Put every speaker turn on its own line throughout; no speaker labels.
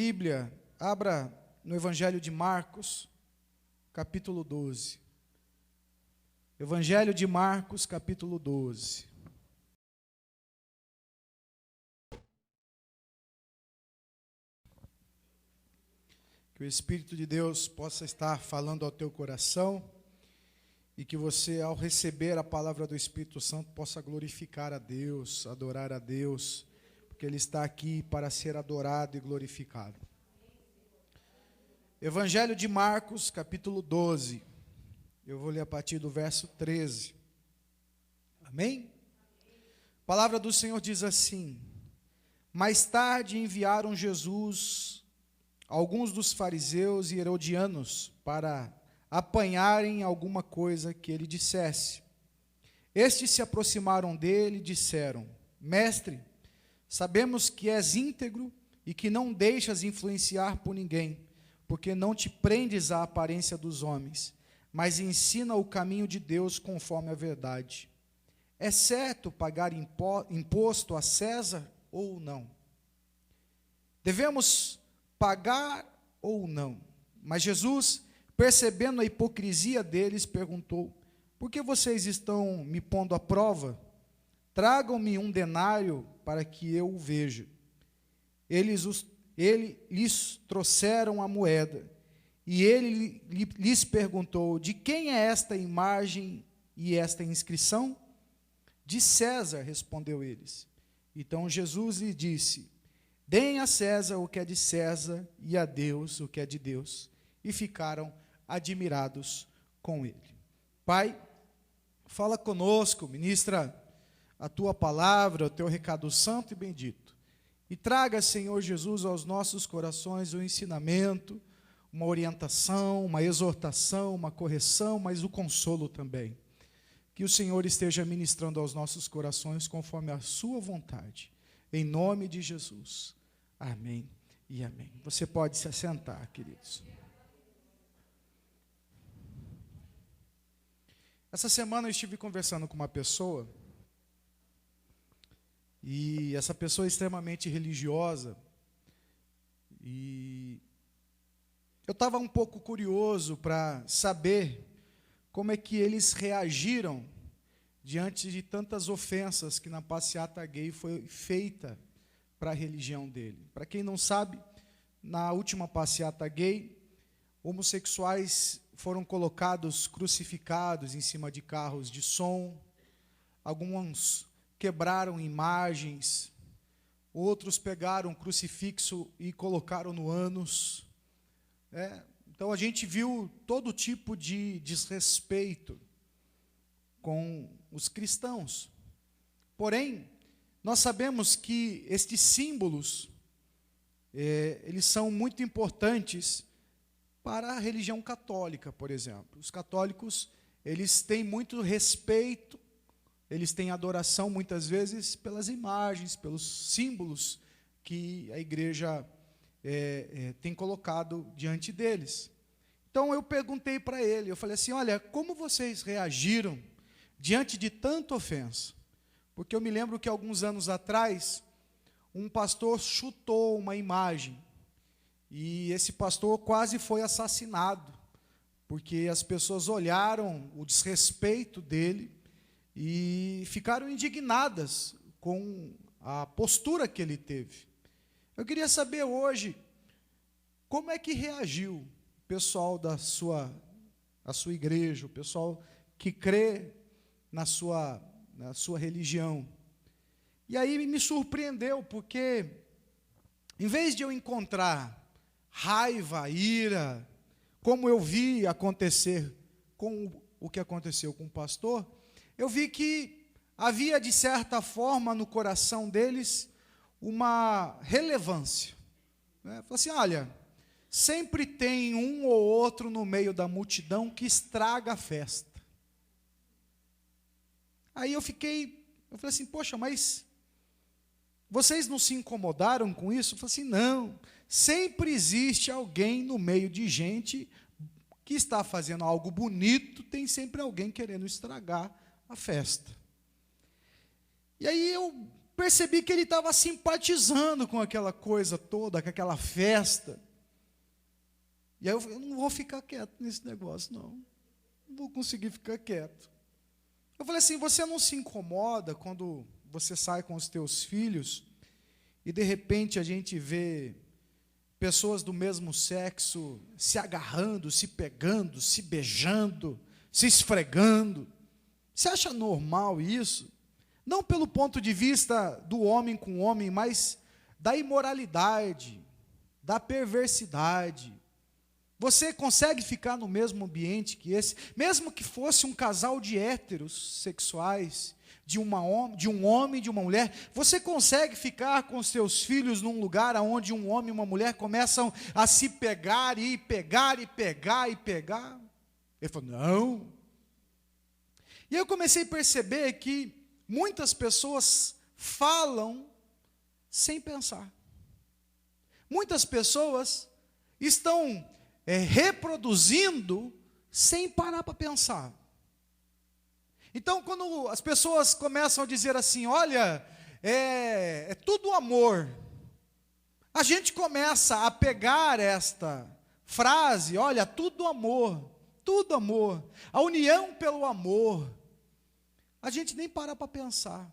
Bíblia, abra no Evangelho de Marcos, capítulo 12. Evangelho de Marcos, capítulo 12. Que o Espírito de Deus possa estar falando ao teu coração e que você, ao receber a palavra do Espírito Santo, possa glorificar a Deus, adorar a Deus, porque Ele está aqui para ser adorado e glorificado. Evangelho de Marcos, capítulo 12. Eu vou ler a partir do verso 13. Amém? A palavra do Senhor diz assim: Mais tarde enviaram Jesus alguns dos fariseus e herodianos para apanharem alguma coisa que ele dissesse. Estes se aproximaram dele e disseram: Mestre, sabemos que és íntegro e que não deixas influenciar por ninguém, porque não te prendes à aparência dos homens, mas ensina o caminho de Deus conforme a verdade. É certo pagar imposto a César ou não? Devemos pagar ou não? Mas Jesus, percebendo a hipocrisia deles, perguntou: Por que vocês estão me pondo à prova? Tragam-me um denário para que eu o veja. Eles lhes trouxeram a moeda, e ele lhes perguntou: De quem é esta imagem e esta inscrição? De César, respondeu eles. Então Jesus lhe disse: Deem a César o que é de César e a Deus o que é de Deus. E ficaram admirados com ele. Pai, fala conosco, ministra a tua palavra, o teu recado santo e bendito. E traga, Senhor Jesus, aos nossos corações um ensinamento, uma orientação, uma exortação, uma correção, mas o consolo também. Que o Senhor esteja ministrando aos nossos corações conforme a sua vontade. Em nome de Jesus. Amém e amém. Você pode se assentar, queridos. Essa semana eu estive conversando com uma pessoa, e essa pessoa é extremamente religiosa, e eu estava um pouco curioso para saber como é que eles reagiram diante de tantas ofensas que na passeata gay foi feita para a religião dele. Para quem não sabe, na última passeata gay, homossexuais foram colocados crucificados em cima de carros de som, alguns quebraram imagens, outros pegaram um crucifixo e colocaram no ânus. Então a gente viu todo tipo de desrespeito com os cristãos. Porém, nós sabemos que estes símbolos, eles são muito importantes para a religião católica, por exemplo. Os católicos, eles têm muito respeito, eles têm adoração, muitas vezes, pelas imagens, pelos símbolos que a igreja tem colocado diante deles. Então, eu perguntei para ele, eu falei assim: olha, como vocês reagiram diante de tanta ofensa? Porque eu me lembro que alguns anos atrás, um pastor chutou uma imagem, e esse pastor quase foi assassinado, porque as pessoas olharam o desrespeito dele e ficaram indignadas com a postura que ele teve. Eu queria saber hoje, como é que reagiu o pessoal da sua igreja, o pessoal que crê na sua religião. E aí me surpreendeu, porque em vez de eu encontrar raiva, ira, como eu vi acontecer com o que aconteceu com o pastor, eu vi que havia, de certa forma, no coração deles, uma relevância. Falei assim: olha, sempre tem um ou outro no meio da multidão que estraga a festa. Aí eu falei assim: poxa, mas vocês não se incomodaram com isso? Eu falei assim: não, sempre existe alguém no meio de gente que está fazendo algo bonito, tem sempre alguém querendo estragar a festa. E aí eu percebi que ele estava simpatizando com aquela coisa toda, com aquela festa. E aí eu falei, eu não vou ficar quieto nesse negócio, não. Não vou conseguir ficar quieto. Eu falei assim, você não se incomoda quando você sai com os teus filhos e de repente a gente vê pessoas do mesmo sexo se agarrando, se pegando, se beijando, se esfregando? Você acha normal isso? Não pelo ponto de vista do homem com homem, mas da imoralidade, da perversidade. Você consegue ficar no mesmo ambiente que esse, mesmo que fosse um casal de héteros sexuais, de um homem e de uma mulher, você consegue ficar com seus filhos num lugar onde um homem e uma mulher começam a se pegar e pegar e pegar e pegar? Ele falou, não. E eu comecei a perceber que muitas pessoas falam sem pensar. Muitas pessoas estão reproduzindo sem parar para pensar. Então, quando as pessoas começam a dizer assim, olha, é tudo amor, a gente começa a pegar esta frase, olha, tudo amor, a união pelo amor, a gente nem para pensar,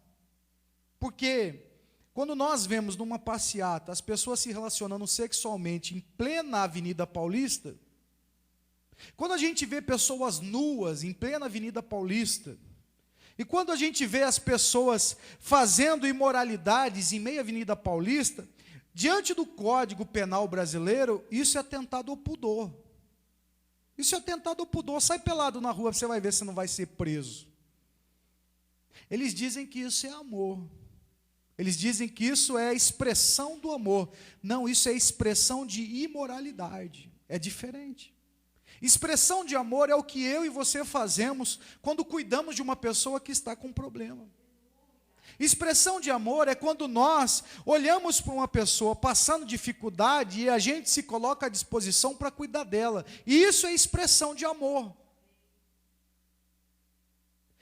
porque quando nós vemos numa passeata as pessoas se relacionando sexualmente em plena Avenida Paulista, quando a gente vê pessoas nuas em plena Avenida Paulista, e quando a gente vê as pessoas fazendo imoralidades em meia Avenida Paulista, diante do Código Penal brasileiro, isso é atentado ao pudor. Isso é atentado ao pudor. Sai pelado na rua, você vai ver se não vai ser preso. Eles dizem que isso é amor. Eles dizem que isso é a expressão do amor. Não, isso é expressão de imoralidade. É diferente. Expressão de amor é o que eu e você fazemos quando cuidamos de uma pessoa que está com problema. Expressão de amor é quando nós olhamos para uma pessoa passando dificuldade e a gente se coloca à disposição para cuidar dela. E isso é expressão de amor.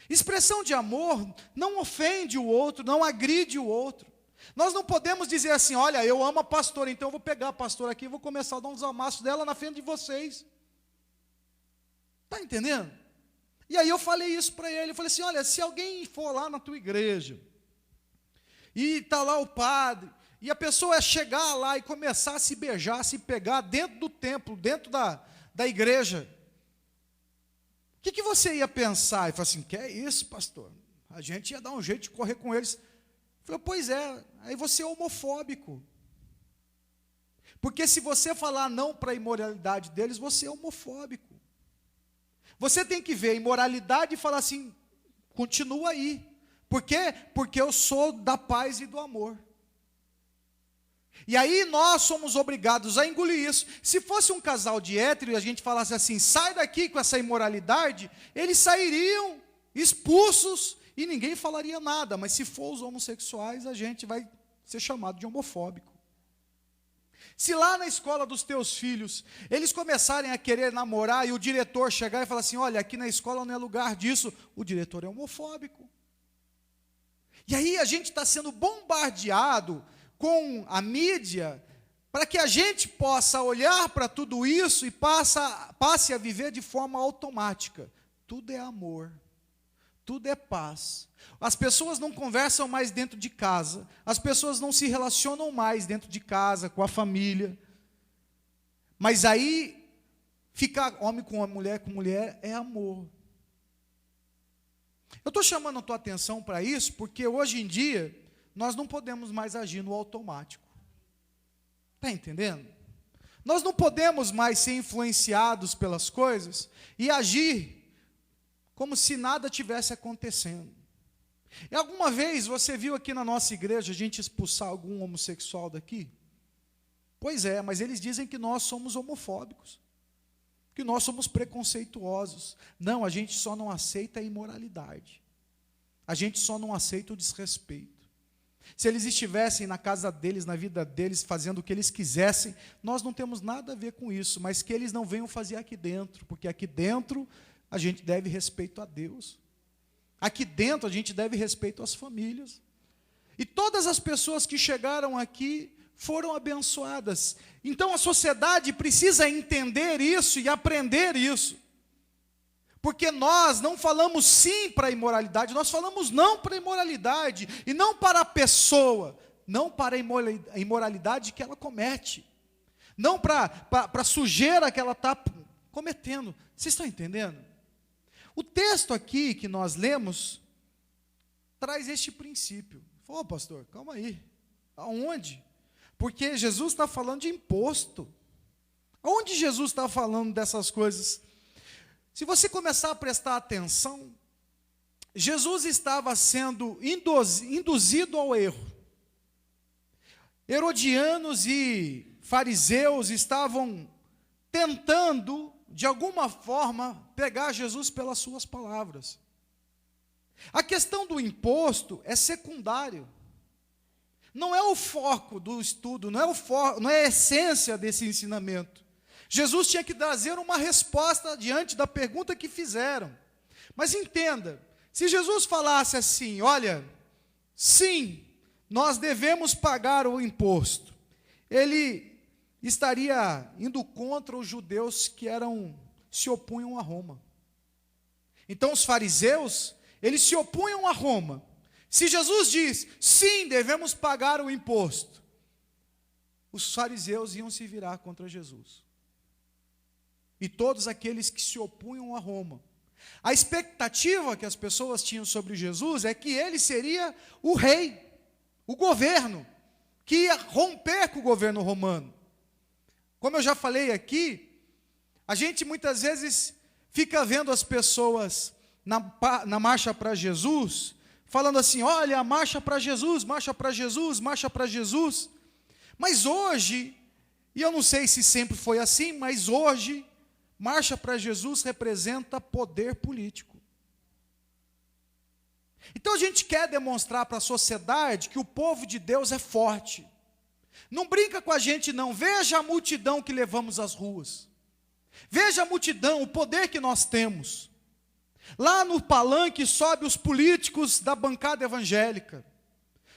Expressão de amor não ofende o outro, não agride o outro. Nós não podemos dizer assim, olha, eu amo a pastora, então eu vou pegar a pastora aqui e vou começar a dar uns amassos dela na frente de vocês. Está entendendo? E aí eu falei isso para ele, eu falei assim, olha, se alguém for lá na tua igreja, e está lá o padre, e a pessoa chegar lá e começar a se beijar, a se pegar dentro do templo, dentro da igreja, o que você ia pensar? Ele falou assim, que é isso, pastor? A gente ia dar um jeito de correr com eles. Eu falei, pois é, aí você é homofóbico. Porque se você falar não para a imoralidade deles, você é homofóbico. Você tem que ver a imoralidade e falar assim, continua aí. Por quê? Porque eu sou da paz e do amor. E aí nós somos obrigados a engolir isso. Se fosse um casal de hétero e a gente falasse assim, sai daqui com essa imoralidade, eles sairiam expulsos e ninguém falaria nada. Mas se for os homossexuais, a gente vai ser chamado de homofóbico. Se lá na escola dos teus filhos, eles começarem a querer namorar e o diretor chegar e falar assim, olha, aqui na escola não é lugar disso, o diretor é homofóbico. E aí a gente está sendo bombardeado com a mídia para que a gente possa olhar para tudo isso e passe a viver de forma automática. Tudo é amor, tudo é paz. As pessoas não conversam mais dentro de casa, as pessoas não se relacionam mais dentro de casa, com a família. Mas aí, ficar homem com mulher é amor. Eu estou chamando a tua atenção para isso, porque hoje em dia, nós não podemos mais agir no automático. Está entendendo? Nós não podemos mais ser influenciados pelas coisas e agir como se nada tivesse acontecendo. E alguma vez você viu aqui na nossa igreja a gente expulsar algum homossexual daqui? Pois é, mas eles dizem que nós somos homofóbicos, que nós somos preconceituosos. Não, a gente só não aceita a imoralidade. A gente só não aceita o desrespeito. Se eles estivessem na casa deles, na vida deles, fazendo o que eles quisessem, nós não temos nada a ver com isso, mas que eles não venham fazer aqui dentro, porque aqui dentro a gente deve respeito a Deus. Aqui dentro a gente deve respeito às famílias. E todas as pessoas que chegaram aqui foram abençoadas. Então a sociedade precisa entender isso e aprender isso. Porque nós não falamos sim para a imoralidade, nós falamos não para a imoralidade, e não para a pessoa, não para a imoralidade que ela comete, não para a sujeira que ela está cometendo. Vocês estão entendendo? O texto aqui que nós lemos traz este princípio. Ô pastor, calma aí, aonde? Porque Jesus está falando de imposto. Onde Jesus está falando dessas coisas? Se você começar a prestar atenção, Jesus estava sendo induzido ao erro. Herodianos e fariseus estavam tentando, de alguma forma, pegar Jesus pelas suas palavras. A questão do imposto é secundário. Não é o foco do estudo, não é a essência desse ensinamento. Jesus tinha que trazer uma resposta diante da pergunta que fizeram. Mas entenda, se Jesus falasse assim, olha, sim, nós devemos pagar o imposto, ele estaria indo contra os judeus que se opunham a Roma. Então os fariseus, eles se opunham a Roma. Se Jesus diz, sim, devemos pagar o imposto, os fariseus iam se virar contra Jesus. E todos aqueles que se opunham a Roma. A expectativa que as pessoas tinham sobre Jesus é que ele seria o rei, o governo, que ia romper com o governo romano. Como eu já falei aqui, a gente muitas vezes fica vendo as pessoas na marcha para Jesus, falando assim, olha, marcha para Jesus, marcha para Jesus, marcha para Jesus. Mas hoje, e eu não sei se sempre foi assim, mas hoje, marcha para Jesus representa poder político. Então a gente quer demonstrar para a sociedade que o povo de Deus é forte. Não brinca com a gente não, veja a multidão que levamos às ruas. Veja a multidão, o poder que nós temos. Lá no palanque sobe os políticos da bancada evangélica,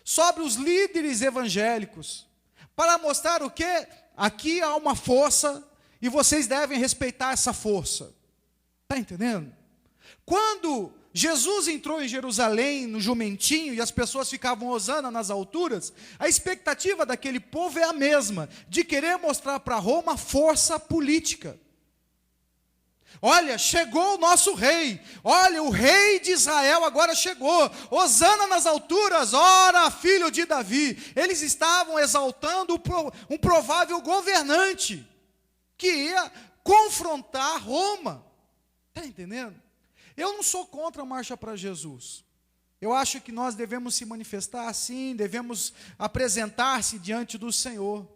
sobe os líderes evangélicos, para mostrar o quê? Aqui há uma força e vocês devem respeitar essa força. Está entendendo? Quando Jesus entrou em Jerusalém, no jumentinho, e as pessoas ficavam hosana nas alturas, a expectativa daquele povo é a mesma, de querer mostrar para Roma força política. Olha, chegou o nosso rei, olha, o rei de Israel agora chegou, hosana nas alturas, ora, filho de Davi. Eles estavam exaltando um provável governante, que ia confrontar Roma. Está entendendo? Eu não sou contra a marcha para Jesus. Eu acho que nós devemos se manifestar assim, devemos apresentar-se diante do Senhor.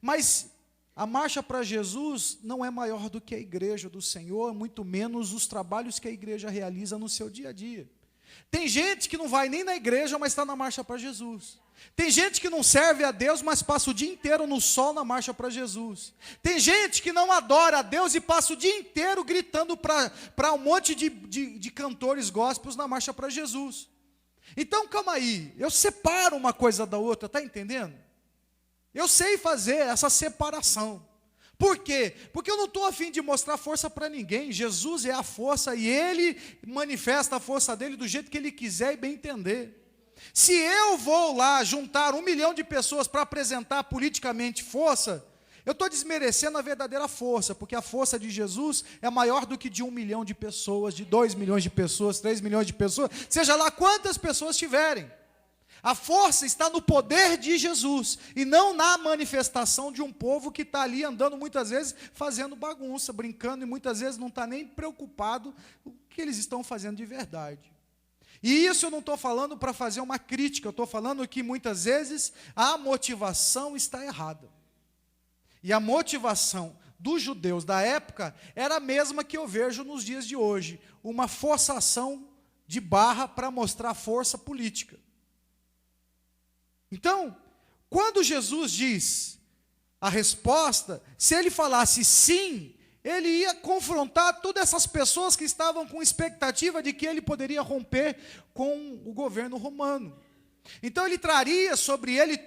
Mas a marcha para Jesus não é maior do que a igreja do Senhor, muito menos os trabalhos que a igreja realiza no seu dia a dia. Tem gente que não vai nem na igreja, mas está na marcha para Jesus. Tem gente que não serve a Deus, mas passa o dia inteiro no sol na marcha para Jesus. Tem gente que não adora a Deus e passa o dia inteiro gritando para um monte de cantores gospels na marcha para Jesus. Então, calma aí, eu separo uma coisa da outra, está entendendo? Eu sei fazer essa separação. Por quê? Porque eu não estou a fim de mostrar força para ninguém. Jesus é a força e Ele manifesta a força dEle do jeito que Ele quiser e bem entender. Se eu vou lá juntar 1 milhão de pessoas para apresentar politicamente força, eu estou desmerecendo a verdadeira força, porque a força de Jesus é maior do que de 1 milhão de pessoas, de 2 milhões de pessoas, 3 milhões de pessoas, seja lá quantas pessoas tiverem. A força está no poder de Jesus, e não na manifestação de um povo que está ali andando muitas vezes fazendo bagunça, brincando, e muitas vezes não está nem preocupado com o que eles estão fazendo de verdade. E isso eu não estou falando para fazer uma crítica, eu estou falando que muitas vezes a motivação está errada. E a motivação dos judeus da época era a mesma que eu vejo nos dias de hoje, uma forçação de barra para mostrar força política. Então, quando Jesus diz a resposta, se ele falasse sim, ele ia confrontar todas essas pessoas que estavam com expectativa de que ele poderia romper com o governo romano. Então ele traria sobre ele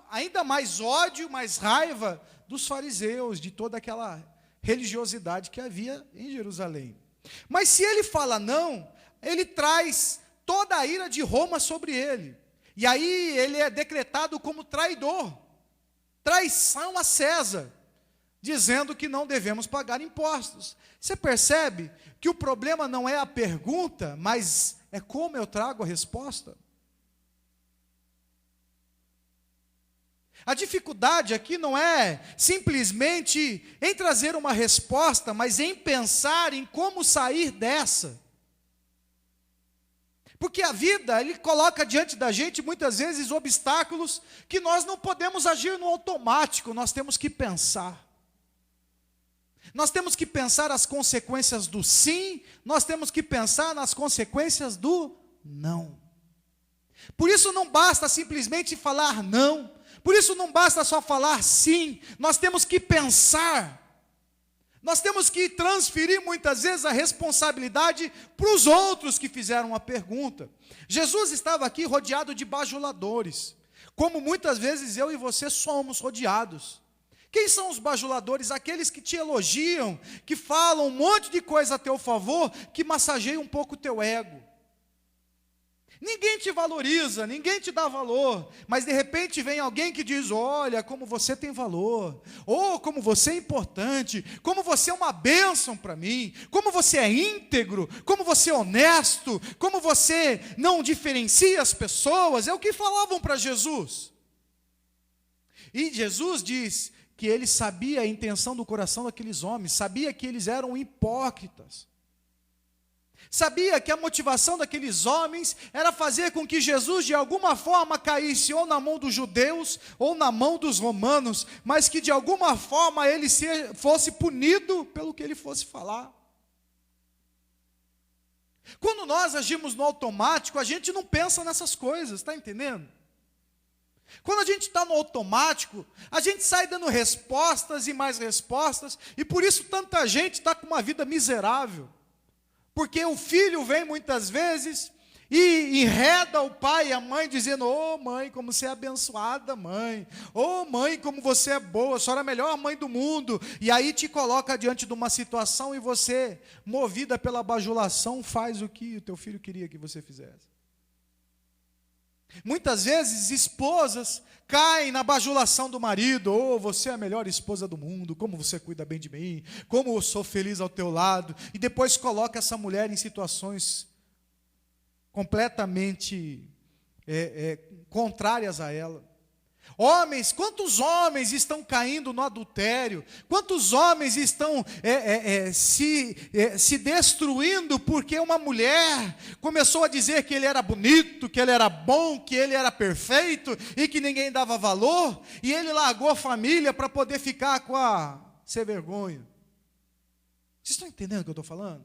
ainda mais ódio, mais raiva dos fariseus, de toda aquela religiosidade que havia em Jerusalém. Mas se ele fala não, ele traz toda a ira de Roma sobre ele. E aí ele é decretado como traidor, traição a César, dizendo que não devemos pagar impostos. Você percebe que o problema não é a pergunta, mas é como eu trago a resposta? A dificuldade aqui não é simplesmente em trazer uma resposta, mas em pensar em como sair dessa. Porque a vida, ele coloca diante da gente muitas vezes obstáculos que nós não podemos agir no automático, nós temos que pensar. Nós temos que pensar as consequências do sim, nós temos que pensar nas consequências do não. Por isso não basta simplesmente falar não, por isso não basta só falar sim, nós temos que pensar. Nós temos que transferir muitas vezes a responsabilidade para os outros que fizeram a pergunta. Jesus estava aqui rodeado de bajuladores, como muitas vezes eu e você somos rodeados. Quem são os bajuladores? Aqueles que te elogiam, que falam um monte de coisa a teu favor, que massageiam um pouco o teu ego. Ninguém te valoriza, ninguém te dá valor, mas de repente vem alguém que diz: olha, como você tem valor, ou como você é importante, como você é uma bênção para mim, como você é íntegro, como você é honesto, como você não diferencia as pessoas. É o que falavam para Jesus. E Jesus diz que ele sabia a intenção do coração daqueles homens, sabia que eles eram hipócritas. Sabia que a motivação daqueles homens era fazer com que Jesus de alguma forma caísse ou na mão dos judeus ou na mão dos romanos, mas que de alguma forma ele fosse punido pelo que ele fosse falar. Quando nós agimos no automático, a gente não pensa nessas coisas, está entendendo? Quando a gente está no automático, a gente sai dando respostas e mais respostas, e por isso tanta gente está com uma vida miserável. Porque o filho vem muitas vezes e enreda o pai e a mãe, dizendo: ô mãe, como você é abençoada, mãe. Ô mãe, como você é boa, a senhora é a melhor mãe do mundo. E aí te coloca diante de uma situação e você, movida pela bajulação, faz o que o teu filho queria que você fizesse. Muitas vezes esposas caem na bajulação do marido: oh, você é a melhor esposa do mundo, como você cuida bem de mim, como eu sou feliz ao teu lado, e depois coloca essa mulher em situações completamente contrárias a ela. Homens, quantos homens estão caindo no adultério? Quantos homens estão se destruindo porque uma mulher começou a dizer que ele era bonito, que ele era bom, que ele era perfeito e que ninguém dava valor, e ele largou a família para poder ficar com a sem vergonha. Vocês estão entendendo o que eu estou falando?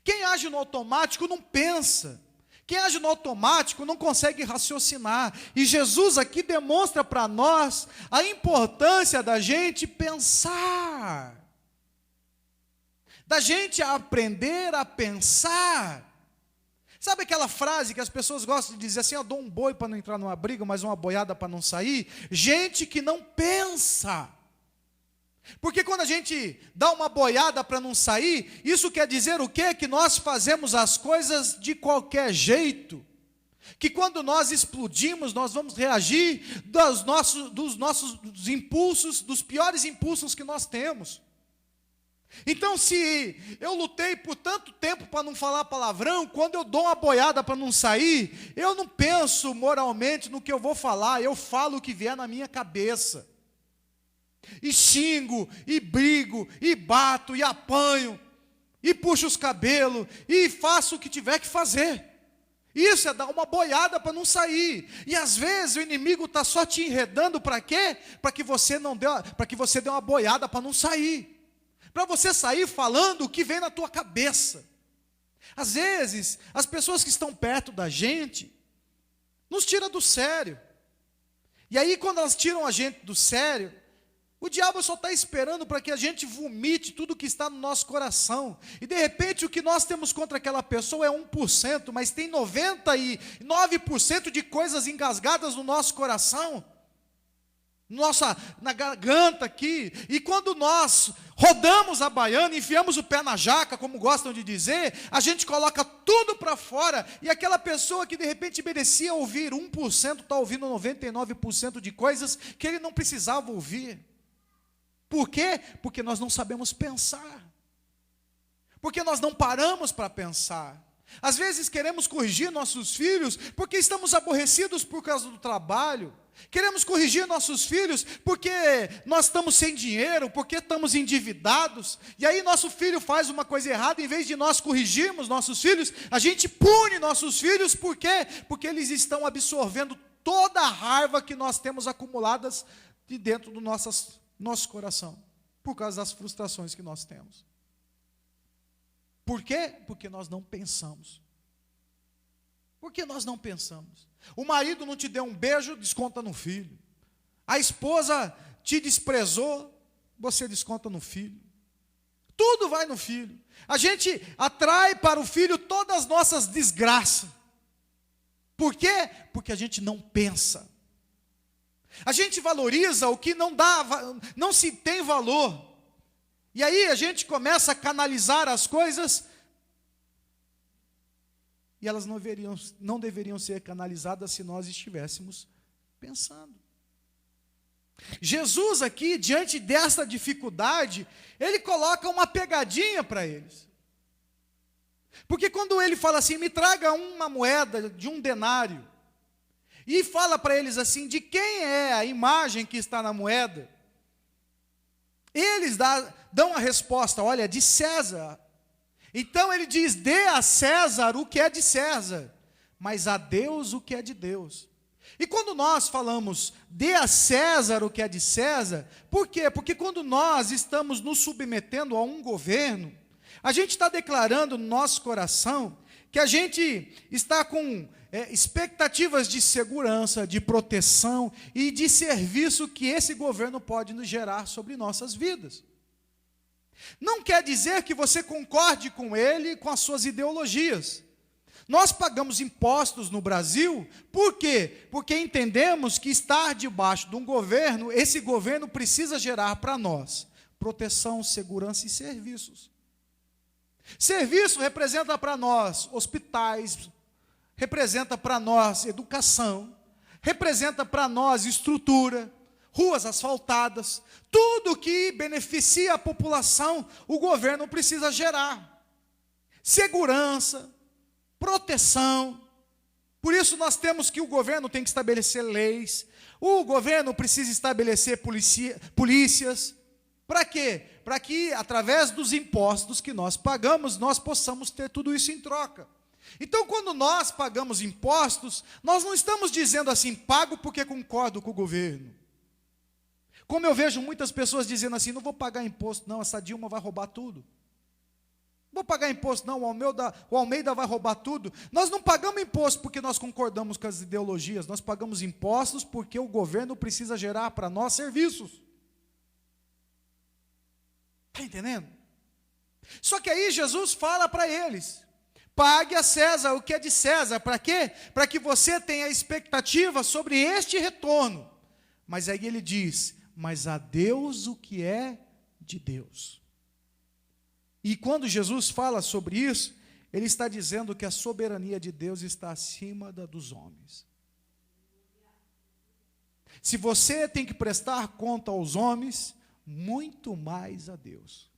Quem age no automático não pensa. Quem age no automático não consegue raciocinar. E Jesus aqui demonstra para nós a importância da gente pensar. Da gente aprender a pensar. Sabe aquela frase que as pessoas gostam de dizer assim: eu dou um boi para não entrar numa briga, mas uma boiada para não sair? Gente que não pensa. Porque quando a gente dá uma boiada para não sair, isso quer dizer o quê? Que nós fazemos as coisas de qualquer jeito. Que quando nós explodimos, nós vamos reagir dos nossos impulsos, dos piores impulsos que nós temos. Então, se eu lutei por tanto tempo para não falar palavrão, quando eu dou uma boiada para não sair, eu não penso moralmente no que eu vou falar, eu falo o que vier na minha cabeça. E xingo, e brigo, e bato, e apanho, e puxo os cabelos, e faço o que tiver que fazer. Isso é dar uma boiada para não sair. E às vezes o inimigo está só te enredando para quê? Para que você dê uma boiada para não sair. Para você sair falando o que vem na tua cabeça. Às vezes, as pessoas que estão perto da gente nos tiram do sério. E aí, quando elas tiram a gente do sério, O diabo só está esperando para que a gente vomite tudo que está no nosso coração. E de repente o que nós temos contra aquela pessoa é 1%, mas tem 99% de coisas engasgadas no nosso coração, na garganta aqui. E quando nós rodamos a baiana, enfiamos o pé na jaca, como gostam de dizer, a gente coloca tudo para fora, e aquela pessoa que de repente merecia ouvir 1%, está ouvindo 99% de coisas que ele não precisava ouvir. Por quê? Porque nós não sabemos pensar. Porque nós não paramos para pensar. Às vezes queremos corrigir nossos filhos porque estamos aborrecidos por causa do trabalho. Queremos corrigir nossos filhos porque nós estamos sem dinheiro, porque estamos endividados. E aí nosso filho faz uma coisa errada, em vez de nós corrigirmos nossos filhos, a gente pune nossos filhos. Por quê? Porque eles estão absorvendo toda a raiva que nós temos acumuladas de dentro do nosso coração, por causa das frustrações que nós temos. Por quê? Porque nós não pensamos. Por que nós não pensamos? O marido não te deu um beijo, desconta no filho. A esposa te desprezou, você desconta no filho. Tudo vai no filho. A gente atrai para o filho todas as nossas desgraças. Por quê? Porque a gente não pensa. A gente valoriza o que não se tem valor. E aí a gente começa a canalizar as coisas, e elas não deveriam ser canalizadas se nós estivéssemos pensando. Jesus aqui, diante dessa dificuldade, ele coloca uma pegadinha para eles. Porque quando ele fala assim, me traga uma moeda de 1 denário, e fala para eles assim, de quem é a imagem que está na moeda? Eles dão a resposta, olha, de César. Então ele diz, dê a César o que é de César, mas a Deus o que é de Deus. E quando nós falamos, dê a César o que é de César, por quê? Porque quando nós estamos nos submetendo a um governo, a gente está declarando no nosso coração que a gente está com expectativas de segurança, de proteção e de serviço que esse governo pode nos gerar sobre nossas vidas. Não quer dizer que você concorde com ele, com as suas ideologias. Nós pagamos impostos no Brasil, por quê? Porque entendemos que estar debaixo de um governo, esse governo precisa gerar para nós proteção, segurança e serviços. Serviço representa para nós hospitais, representa para nós educação, representa para nós estrutura, ruas asfaltadas, tudo que beneficia a população, o governo precisa gerar. Segurança, proteção. Por isso nós temos que o governo tem que estabelecer leis, o governo precisa estabelecer polícias. Para quê? Para que, através dos impostos que nós pagamos, nós possamos ter tudo isso em troca. Então, quando nós pagamos impostos, nós não estamos dizendo assim, pago porque concordo com o governo. Como eu vejo muitas pessoas dizendo assim, não vou pagar imposto não, essa Dilma vai roubar tudo. Não vou pagar imposto não, o Almeida vai roubar tudo. Nós não pagamos imposto porque nós concordamos com as ideologias, nós pagamos impostos porque o governo precisa gerar para nós serviços. Está entendendo? Só que aí Jesus fala para eles, pague a César o que é de César. Para quê? Para que você tenha expectativa sobre este retorno. Mas aí ele diz, mas a Deus o que é de Deus. E quando Jesus fala sobre isso, ele está dizendo que a soberania de Deus está acima da dos homens. Se você tem que prestar conta aos homens, muito mais a Deus.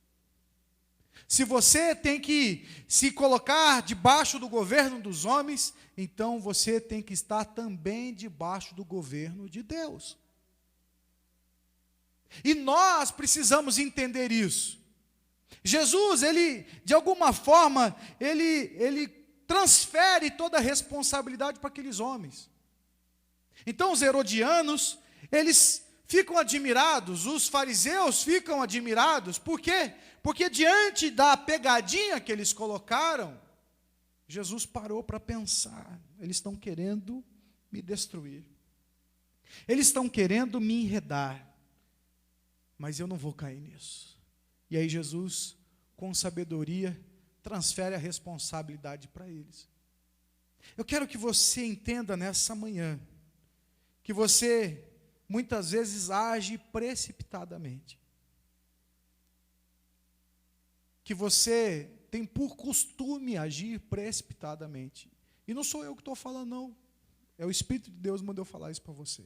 Se você tem que se colocar debaixo do governo dos homens, então você tem que estar também debaixo do governo de Deus. E nós precisamos entender isso. Jesus, ele, de alguma forma, ele transfere toda a responsabilidade para aqueles homens. Então os herodianos, eles ficam admirados, os fariseus ficam admirados. Por quê? Porque diante da pegadinha que eles colocaram, Jesus parou para pensar. Eles estão querendo me destruir. Eles estão querendo me enredar. mas eu não vou cair nisso. E aí Jesus, com sabedoria, transfere a responsabilidade para eles. Eu quero que você entenda nessa manhã que você muitas vezes age precipitadamente. Que você tem por costume agir precipitadamente. E não sou eu que estou falando, não. É o Espírito de Deus que mandou falar isso para você.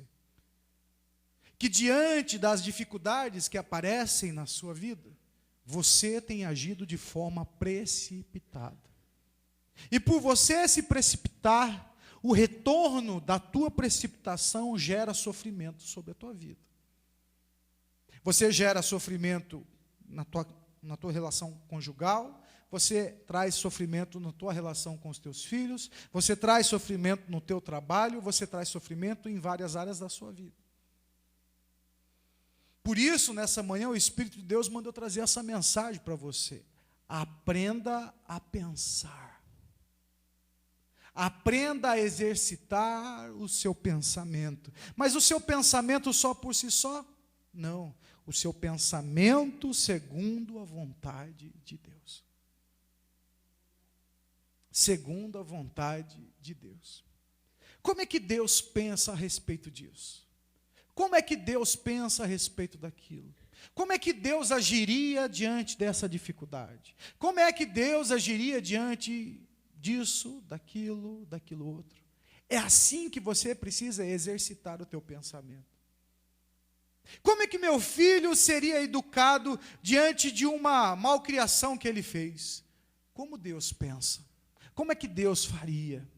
Que diante das dificuldades que aparecem na sua vida, você tem agido de forma precipitada. E por você se precipitar, o retorno da tua precipitação gera sofrimento sobre a tua vida. Você gera sofrimento na tua relação conjugal, você traz sofrimento na tua relação com os teus filhos, você traz sofrimento no teu trabalho, você traz sofrimento em várias áreas da sua vida. Por isso, nessa manhã, o Espírito de Deus mandou trazer essa mensagem para você. Aprenda a pensar. Aprenda a exercitar o seu pensamento. Mas o seu pensamento só por si só? Não. O seu pensamento segundo a vontade de Deus. Segundo a vontade de Deus. Como é que Deus pensa a respeito disso? Como é que Deus pensa a respeito daquilo? Como é que Deus agiria diante dessa dificuldade? Como é que Deus agiria diante disso, daquilo outro? É assim que você precisa exercitar o teu pensamento. Como é que meu filho seria educado diante de uma malcriação que ele fez? Como Deus pensa? Como é que Deus faria?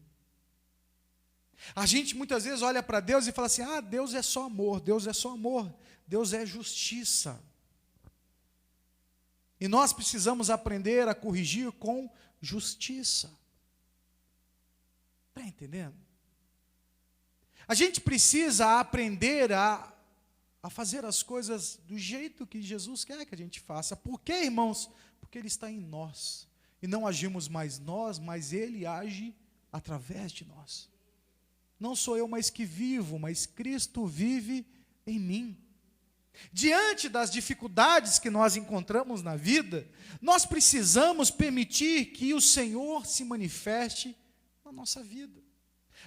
A gente muitas vezes olha para Deus e fala assim, Deus é só amor, Deus é só amor, Deus é justiça. E nós precisamos aprender a corrigir com justiça. Está entendendo? A gente precisa aprender a fazer as coisas do jeito que Jesus quer que a gente faça. Por quê, irmãos? Porque Ele está em nós. E não agimos mais nós, mas Ele age através de nós. Não sou eu mais que vivo, mas Cristo vive em mim. Diante das dificuldades que nós encontramos na vida, nós precisamos permitir que o Senhor se manifeste na nossa vida.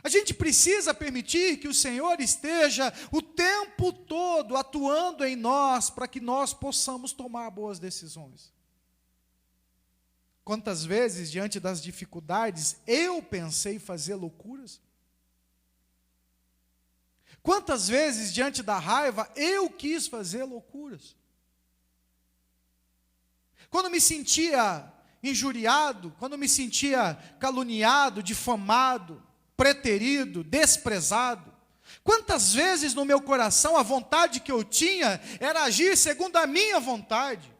A gente precisa permitir que o Senhor esteja o tempo todo atuando em nós, para que nós possamos tomar boas decisões. Quantas vezes, diante das dificuldades, eu pensei em fazer loucuras? Quantas vezes, diante da raiva, eu quis fazer loucuras? Quando me sentia injuriado, quando me sentia caluniado, difamado, preterido, desprezado, quantas vezes no meu coração a vontade que eu tinha era agir segundo a minha vontade?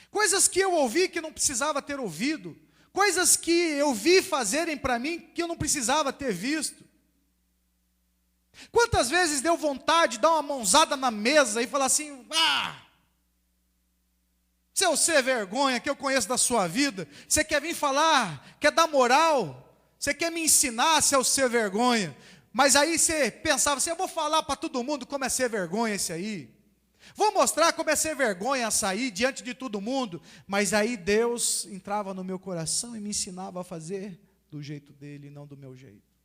Coisas que eu ouvi que não precisava ter ouvido, coisas que eu vi fazerem para mim que eu não precisava ter visto. Quantas vezes deu vontade de dar uma mãozada na mesa e falar assim, seu ser vergonha que eu conheço da sua vida, você quer vir falar, quer dar moral, você quer me ensinar, seu ser vergonha, mas aí você pensava assim, eu vou falar para todo mundo como é ser vergonha esse aí, vou mostrar como é ser vergonha sair diante de todo mundo, mas aí Deus entrava no meu coração e me ensinava a fazer do jeito dele, não do meu jeito.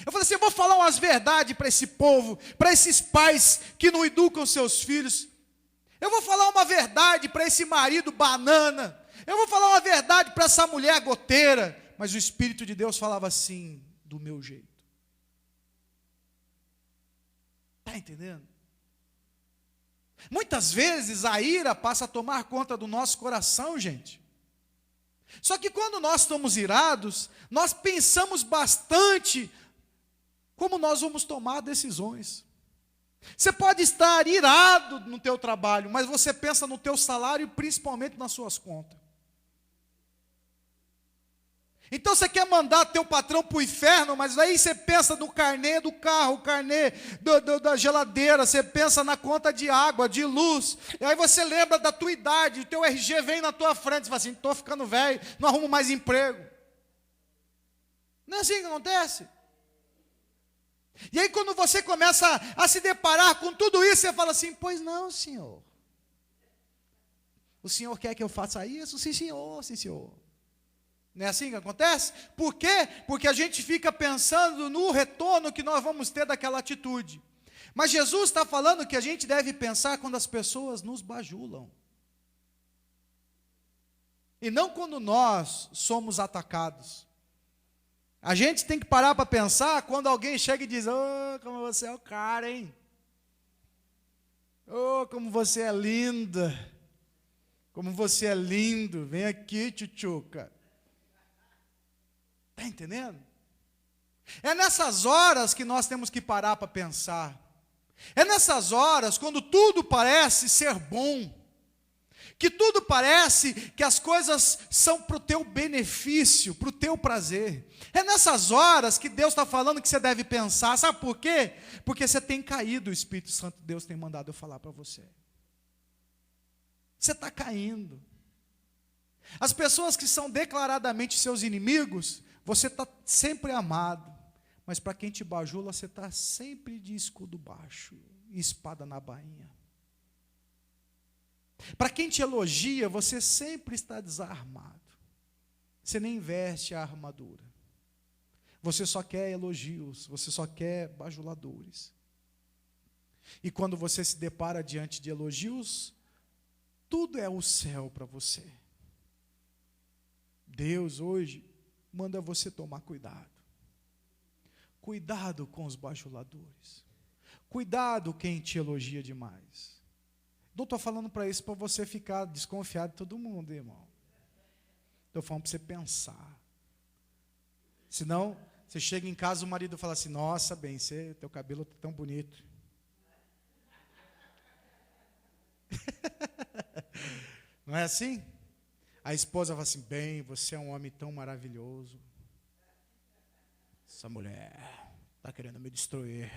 Eu falei assim, eu vou falar umas verdades para esse povo, para esses pais que não educam seus filhos. Eu vou falar uma verdade para esse marido banana. Eu vou falar uma verdade para essa mulher goteira. Mas o Espírito de Deus falava assim, do meu jeito. Está entendendo? Muitas vezes a ira passa a tomar conta do nosso coração, gente. Só que quando nós estamos irados, nós pensamos bastante como nós vamos tomar decisões. Você pode estar irado no teu trabalho, mas você pensa no teu salário e principalmente nas suas contas. Então você quer mandar teu patrão para o inferno, mas aí você pensa no carnê do carro, o carnê da geladeira, você pensa na conta de água, de luz, e aí você lembra da tua idade, o teu RG vem na tua frente, você fala assim, estou ficando velho, não arrumo mais emprego. Não é assim que acontece? E aí quando você começa a se deparar com tudo isso, você fala assim, pois não, Senhor. O Senhor quer que eu faça isso? Sim, Senhor, sim, Senhor. Não é assim que acontece? Por quê? Porque a gente fica pensando no retorno que nós vamos ter daquela atitude. Mas Jesus está falando que a gente deve pensar quando as pessoas nos bajulam. E não quando nós somos atacados. A gente tem que parar para pensar quando alguém chega e diz, oh, como você é o cara, hein? Oh, como você é linda. Como você é lindo. Vem aqui, tchutchuca. Está entendendo? É nessas horas que nós temos que parar para pensar. É nessas horas, quando tudo parece ser bom, que tudo parece que as coisas são para o teu benefício, para o teu prazer. É nessas horas que Deus está falando que você deve pensar. Sabe por quê? Porque você tem caído, o Espírito Santo de Deus tem mandado eu falar para você. Você está caindo. As pessoas que são declaradamente seus inimigos, você está sempre amado. Mas para quem te bajula, você está sempre de escudo baixo e espada na bainha. Para quem te elogia, você sempre está desarmado. Você nem veste a armadura. Você só quer elogios, você só quer bajuladores. E quando você se depara diante de elogios, tudo é o céu para você. Deus hoje manda você tomar cuidado. Cuidado com os bajuladores. Cuidado quem te elogia demais. Não estou falando para isso para você ficar desconfiado de todo mundo, irmão. Estou falando para você pensar. Senão, você chega em casa, o marido fala assim, nossa, bem, teu cabelo está tão bonito. Não é assim? A esposa fala assim, bem, você é um homem tão maravilhoso. Essa mulher está querendo me destruir.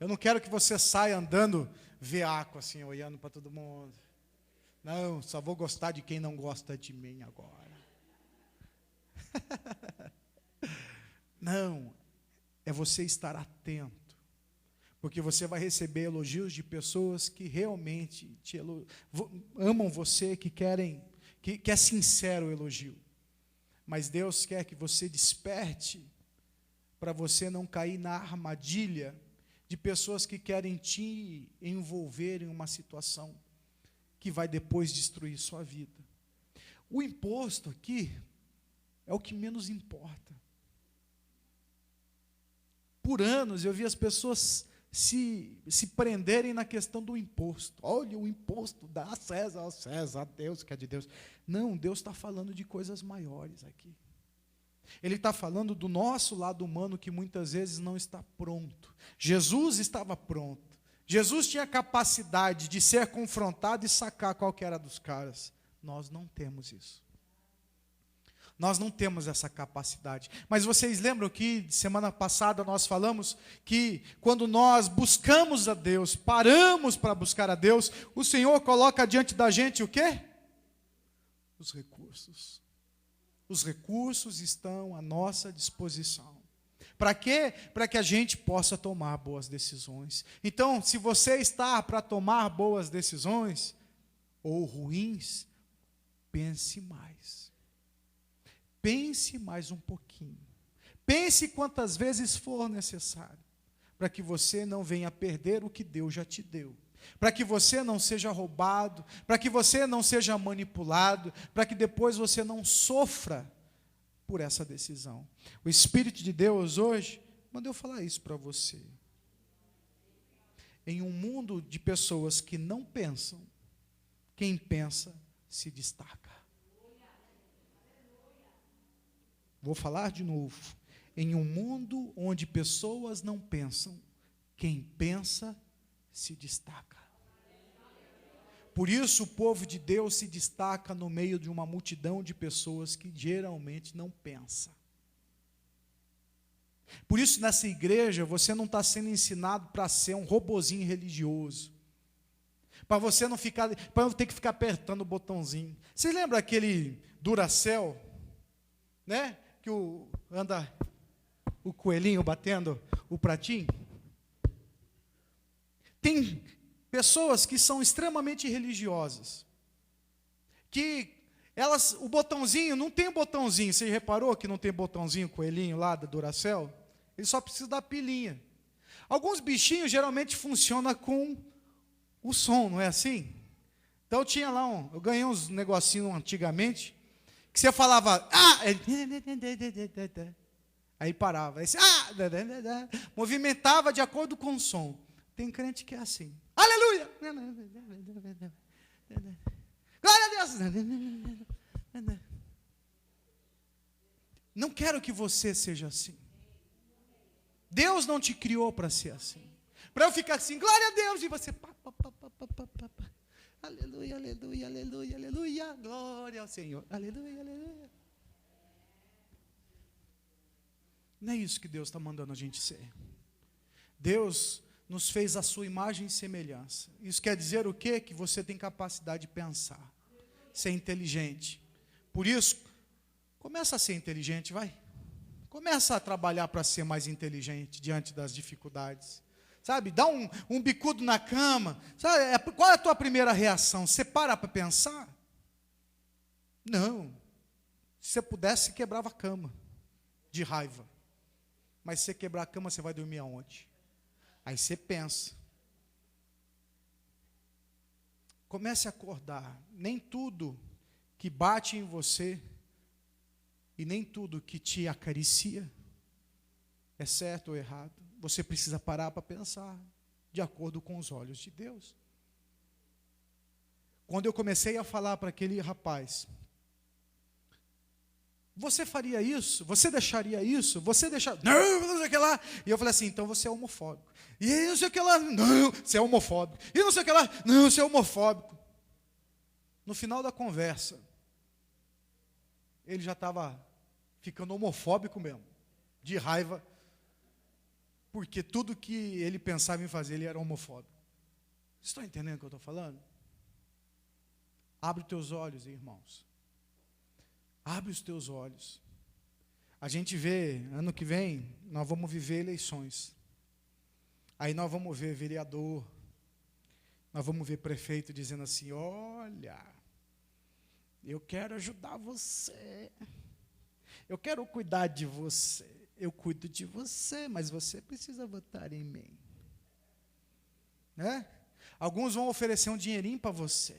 Eu não quero que você saia andando veaco, assim, olhando para todo mundo. Não, só vou gostar de quem não gosta de mim agora. Não, é você estar atento. Porque você vai receber elogios de pessoas que realmente amam você, que é sincero o elogio. Mas Deus quer que você desperte para você não cair na armadilha de pessoas que querem te envolver em uma situação que vai depois destruir sua vida. O imposto aqui é o que menos importa. Por anos eu vi as pessoas se prenderem na questão do imposto. Olha, o imposto dá a César, a César, a Deus, que é de Deus. Não, Deus está falando de coisas maiores aqui. Ele está falando do nosso lado humano que muitas vezes não está pronto. Jesus estava pronto. Jesus tinha capacidade de ser confrontado e sacar qual que era dos caras. Nós não temos isso. Nós não temos essa capacidade. Mas vocês lembram que semana passada nós falamos que quando nós buscamos a Deus, paramos para buscar a Deus, o Senhor coloca diante da gente o quê? Os recursos. Os recursos estão à nossa disposição. Para quê? Para que a gente possa tomar boas decisões. Então, se você está para tomar boas decisões, ou ruins, pense mais. Pense mais um pouquinho. Pense quantas vezes for necessário, para que você não venha perder o que Deus já te deu. Para que você não seja roubado, para que você não seja manipulado, para que depois você não sofra por essa decisão. O Espírito de Deus hoje mandou eu falar isso para você. Em um mundo de pessoas que não pensam, quem pensa se destaca. Vou falar de novo. Em um mundo onde pessoas não pensam, quem pensa se destaca. Por isso o povo de Deus se destaca no meio de uma multidão de pessoas que geralmente não pensa. Por isso nessa igreja você não está sendo ensinado para ser um robozinho religioso. Para você não ficar, para não ter que ficar apertando o botãozinho. Vocês lembram aquele Duracell, né? Que anda o coelhinho batendo o pratinho? Tem pessoas que são extremamente religiosas, que elas, o botãozinho, não tem botãozinho, você reparou que não tem botãozinho, coelhinho lá da Duracell? Ele só precisa da pilinha. Alguns bichinhos geralmente funcionam com o som, não é assim? Então tinha lá eu ganhei uns negocinhos antigamente, que você falava, aí parava, movimentava de acordo com o som. Tem crente que é assim, aleluia, glória a Deus. Não quero que você seja assim. Deus não te criou para ser assim. Para eu ficar assim, glória a Deus, e você, aleluia, aleluia, aleluia, aleluia, glória ao Senhor, aleluia, aleluia. Não é isso que Deus está mandando a gente ser. Deus nos fez a sua imagem e semelhança. Isso quer dizer o quê? Que você tem capacidade de pensar, ser inteligente. Por isso, começa a ser inteligente, vai. Começa a trabalhar para ser mais inteligente diante das dificuldades. Sabe, dá um bicudo na cama. Sabe, qual é a tua primeira reação? Você para pensar? Não. Se você pudesse, quebrava a cama, de raiva. Mas se você quebrar a cama, você vai dormir aonde? Aí você pensa. Comece a acordar. Nem tudo que bate em você e nem tudo que te acaricia é certo ou errado. Você precisa parar para pensar de acordo com os olhos de Deus. Quando eu comecei a falar para aquele rapaz, você faria isso? Você deixaria isso? Você deixaria? Não sei o que lá. E eu falei assim, então você é homofóbico. E não sei o que lá. Não, você é homofóbico. E não sei o que lá. Não, você é homofóbico. No final da conversa, ele já estava ficando homofóbico mesmo, de raiva, porque tudo que ele pensava em fazer, ele era homofóbico. Vocês estão entendendo o que eu estou falando? Abre os teus olhos, irmãos. Abre os teus olhos. A gente vê, ano que vem, nós vamos viver eleições. Aí nós vamos ver vereador, nós vamos ver prefeito dizendo assim, olha, eu quero ajudar você, eu quero cuidar de você, eu cuido de você, mas você precisa votar em mim. Né? Alguns vão oferecer um dinheirinho para você.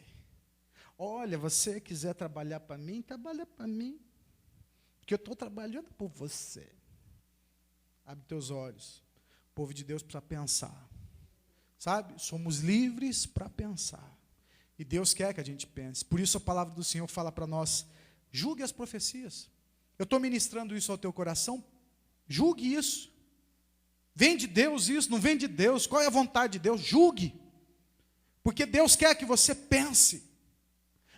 Olha, você quiser trabalhar para mim, trabalha para mim, porque eu estou trabalhando por você. Abre teus olhos. O povo de Deus precisa pensar. Sabe? Somos livres para pensar. E Deus quer que a gente pense. Por isso a palavra do Senhor fala para nós, julgue as profecias. Eu estou ministrando isso ao teu coração, julgue isso. Vem de Deus isso, não vem de Deus. Qual é a vontade de Deus? Julgue. Porque Deus quer que você pense.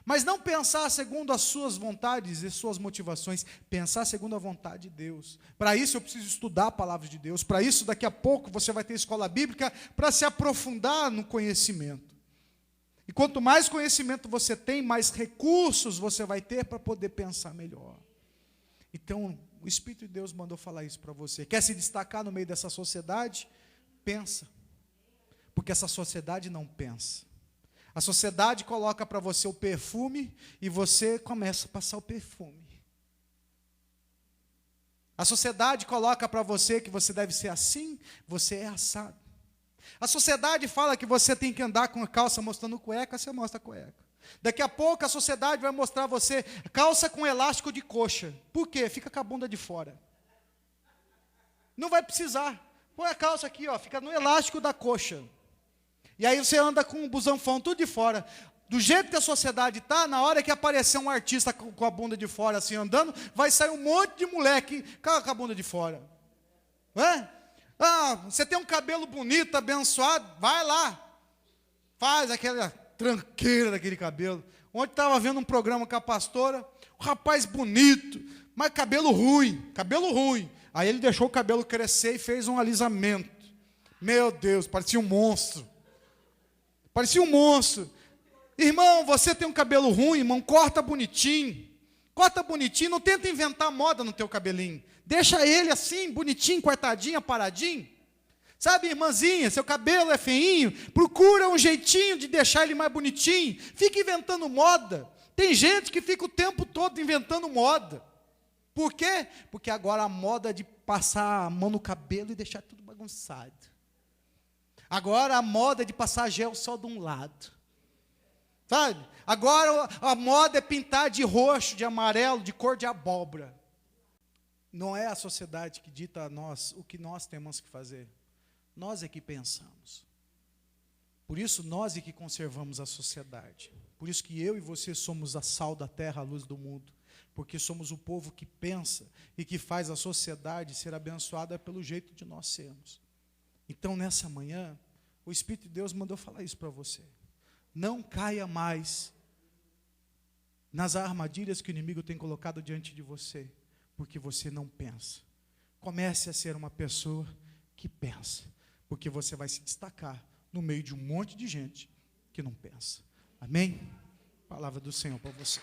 Mas não pensar segundo as suas vontades e suas motivações, pensar segundo a vontade de Deus. Para isso eu preciso estudar a palavra de Deus. Para isso daqui a pouco você vai ter escola bíblica para se aprofundar no conhecimento. E quanto mais conhecimento você tem, mais recursos você vai ter para poder pensar melhor. Então, o Espírito de Deus mandou falar isso para você. Quer se destacar no meio dessa sociedade? Pensa. Porque essa sociedade não pensa. A sociedade coloca para você o perfume e você começa a passar o perfume. A sociedade coloca para você que você deve ser assim, você é assado. A sociedade fala que você tem que andar com a calça mostrando cueca, você mostra a cueca. Daqui a pouco a sociedade vai mostrar você calça com elástico de coxa. Por quê? Fica com a bunda de fora. Não vai precisar. Põe a calça aqui, ó, fica no elástico da coxa. E aí você anda com o busanfão tudo de fora. Do jeito que a sociedade está, na hora que aparecer um artista com a bunda de fora assim andando, vai sair um monte de moleque com a bunda de fora. Não é? Ah, você tem um cabelo bonito, abençoado, vai lá. Faz aquela tranqueira daquele cabelo. Ontem estava vendo um programa com a pastora, um rapaz bonito, mas cabelo ruim. Aí ele deixou o cabelo crescer e fez um alisamento. Meu Deus, parecia um monstro. Parecia um monstro. Irmão, você tem um cabelo ruim, irmão, corta bonitinho. Corta bonitinho, não tenta inventar moda no teu cabelinho. Deixa ele assim, bonitinho, cortadinho, aparadinho. Sabe, irmãzinha, seu cabelo é feinho, procura um jeitinho de deixar ele mais bonitinho. Fica inventando moda. Tem gente que fica o tempo todo inventando moda. Por quê? Porque agora a moda é de passar a mão no cabelo e deixar tudo bagunçado. Agora a moda é de passar gel só de um lado. Sabe? Agora a moda é pintar de roxo, de amarelo, de cor de abóbora. Não é a sociedade que dita a nós o que nós temos que fazer. Nós é que pensamos. Por isso nós é que conservamos a sociedade. Por isso que eu e você somos a sal da terra, a luz do mundo. Porque somos o povo que pensa e que faz a sociedade ser abençoada pelo jeito de nós sermos. Então, nessa manhã, o Espírito de Deus mandou falar isso para você. Não caia mais nas armadilhas que o inimigo tem colocado diante de você, porque você não pensa. Comece a ser uma pessoa que pensa, porque você vai se destacar no meio de um monte de gente que não pensa. Amém? Palavra do Senhor para você.